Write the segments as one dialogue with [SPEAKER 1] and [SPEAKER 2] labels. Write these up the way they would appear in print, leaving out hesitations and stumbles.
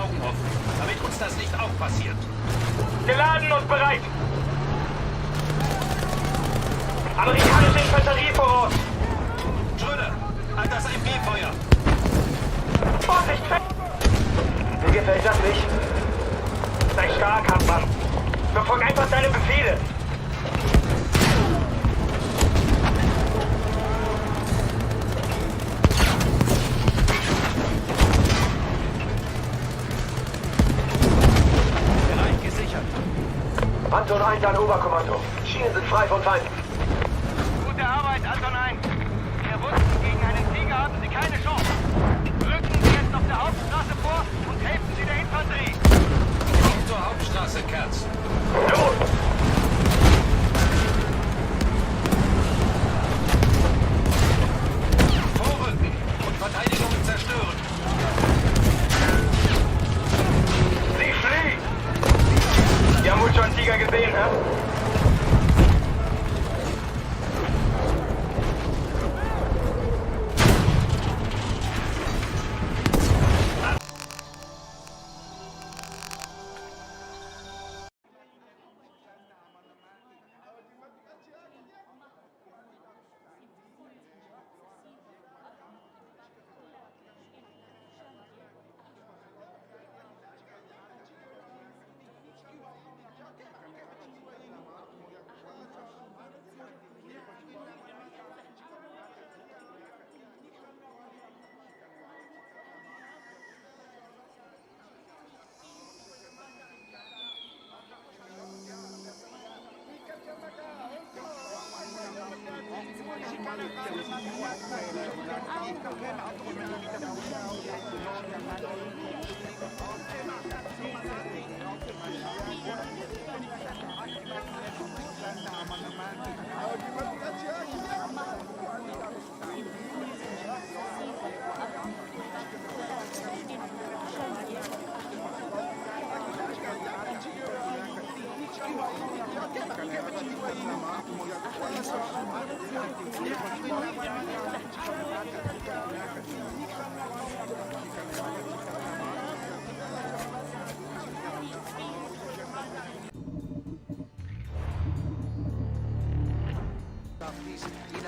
[SPEAKER 1] Augen offen, damit uns das nicht auch passiert.
[SPEAKER 2] Geladen und bereit! Amerikanische Infanterie voraus!
[SPEAKER 1] Schröder, halt das MP-Feuer!
[SPEAKER 2] Vorsicht! Mir gefällt das nicht. Sei stark, Hauptmann. Befolg einfach deine Befehle.
[SPEAKER 1] Bereich gesichert.
[SPEAKER 2] Anton 1 an Oberkommando. Schienen sind frei von Feinden.
[SPEAKER 3] Gute Arbeit, Anton 1. Wir wussten, gegen einen Sieger haben Sie keine Chance. Rücken Sie jetzt auf der Hauptstraße vor und helfen Sie der Infanterie.
[SPEAKER 1] Auf zur Hauptstraße, Kerz.
[SPEAKER 2] Los!
[SPEAKER 1] Vorrücken und Verteidigungen zerstören.
[SPEAKER 2] Sie fliehen! Wir haben wohl schon einen Sieger gesehen, hä?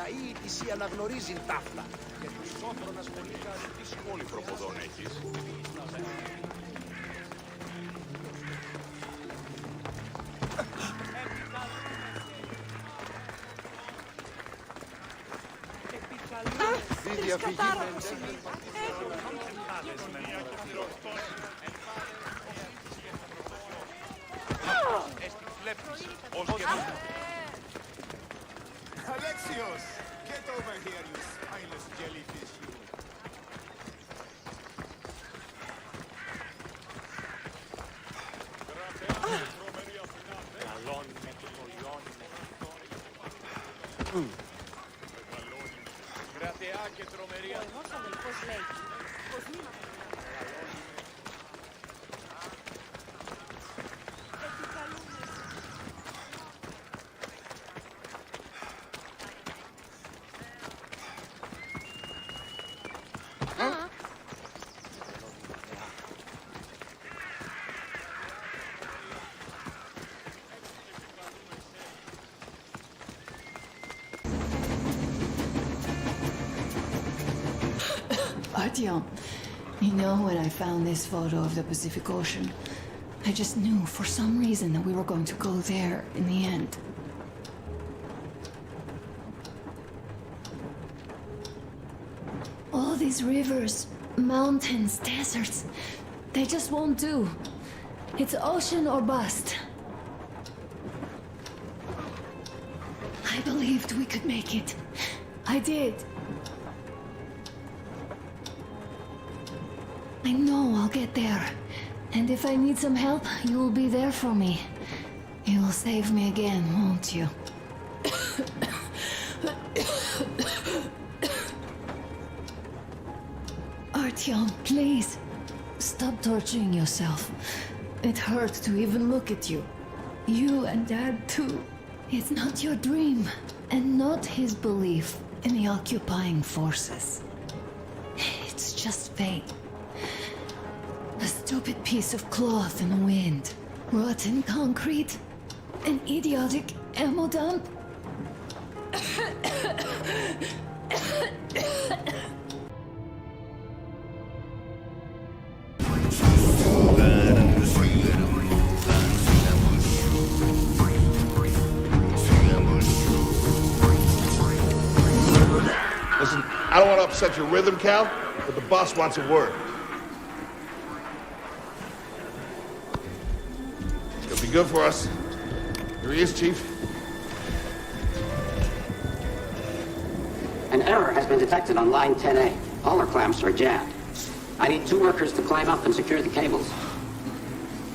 [SPEAKER 4] Η αίτηση αναγνωρίζει ταύτα. Και τους σόφρονας πολίκα τι σχόλη προποδόν έχεις. Τι διαφυγή
[SPEAKER 5] Alexios, get over here, you spineless jellyfish, you.
[SPEAKER 3] Κρατεά και τρομερία.
[SPEAKER 6] Artyom, you know when I found this photo of the Pacific Ocean, I just knew for some reason that we were going to go there in the end. All these rivers, mountains, deserts, they just won't do. It's ocean or bust. I believed we could make it. I did. I know I'll get there. And if I need some help, you will be there for me. You will save me again, won't you? Artyom, please. Stop torturing yourself. It hurts to even look at you. You and Dad, too. It's not your dream, and not his belief in the occupying forces. It's just fate. A stupid piece of cloth in the wind. Rotten concrete. An idiotic ammo dump.
[SPEAKER 7] Listen, I don't want to upset your rhythm, Cal, but the boss wants a word. It'll be good for us. Here he is, Chief.
[SPEAKER 8] An error has been detected on line 10A. All our clamps are jammed. I need 2 workers to climb up and secure the cables.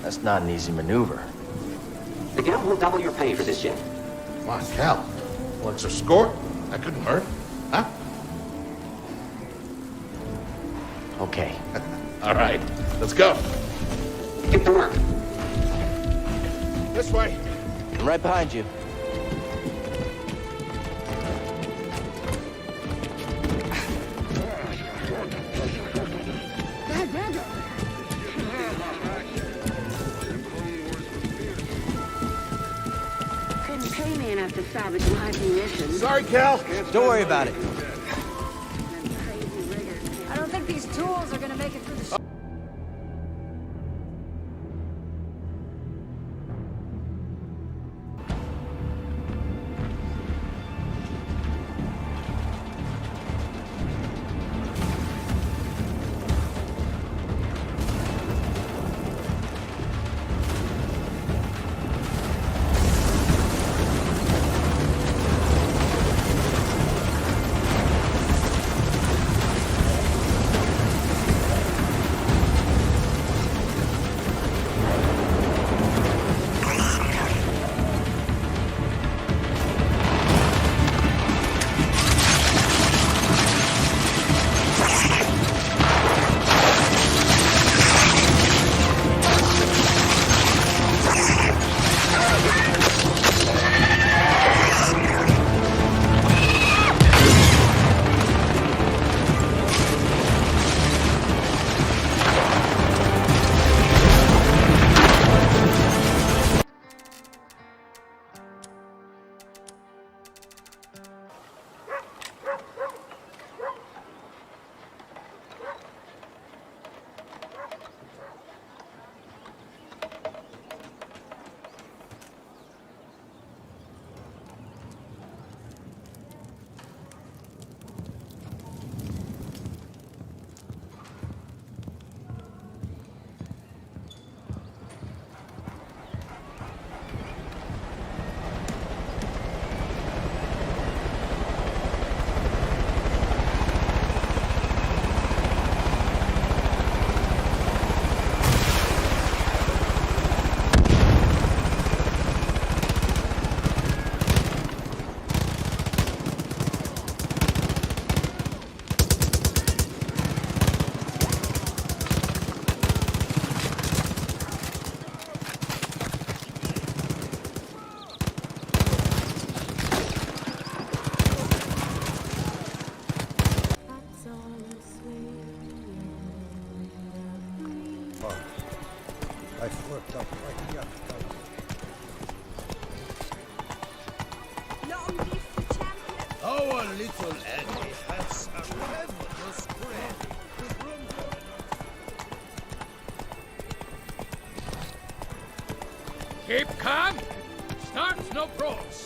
[SPEAKER 9] That's not an easy maneuver.
[SPEAKER 8] The guild will double your pay for this shift.
[SPEAKER 7] Come on, Cal. What's a score? That couldn't hurt. Huh?
[SPEAKER 9] Okay.
[SPEAKER 7] All right. Let's go.
[SPEAKER 8] Get to work.
[SPEAKER 7] This way.
[SPEAKER 9] I'm right behind you.
[SPEAKER 10] Couldn't pay me enough to salvage my munitions.
[SPEAKER 7] Sorry, Cal.
[SPEAKER 9] Don't worry about it.
[SPEAKER 10] I don't think these tools are gonna make it through the
[SPEAKER 5] I've worked up quite the appetite.
[SPEAKER 10] Long live the champion!
[SPEAKER 5] Our little Eddie has a revenue spread to room for.
[SPEAKER 11] Keep calm. Start no pros.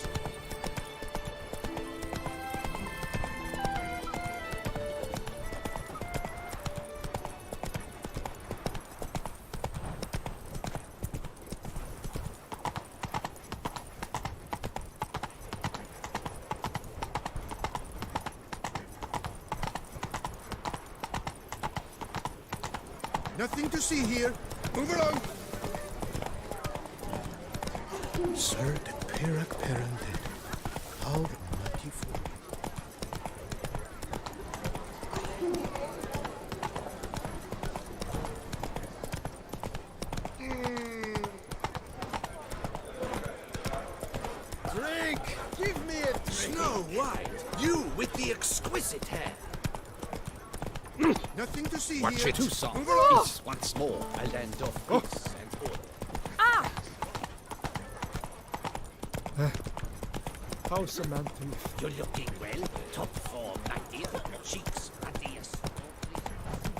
[SPEAKER 5] Nothing to see here. Move along. Sir, the Perak parented. How merciful. Drink! Give me a drink! Snow White! You with the exquisite hair!
[SPEAKER 4] Nothing to see
[SPEAKER 11] Watch
[SPEAKER 4] here.
[SPEAKER 11] it, Tucson. Peace once more. A land of peace and order.
[SPEAKER 4] How's Samantha?
[SPEAKER 5] You're looking well. Top form, my dear. Cheeks radius.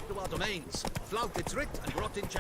[SPEAKER 5] To our domains. Flouted, tricked, and brought in check.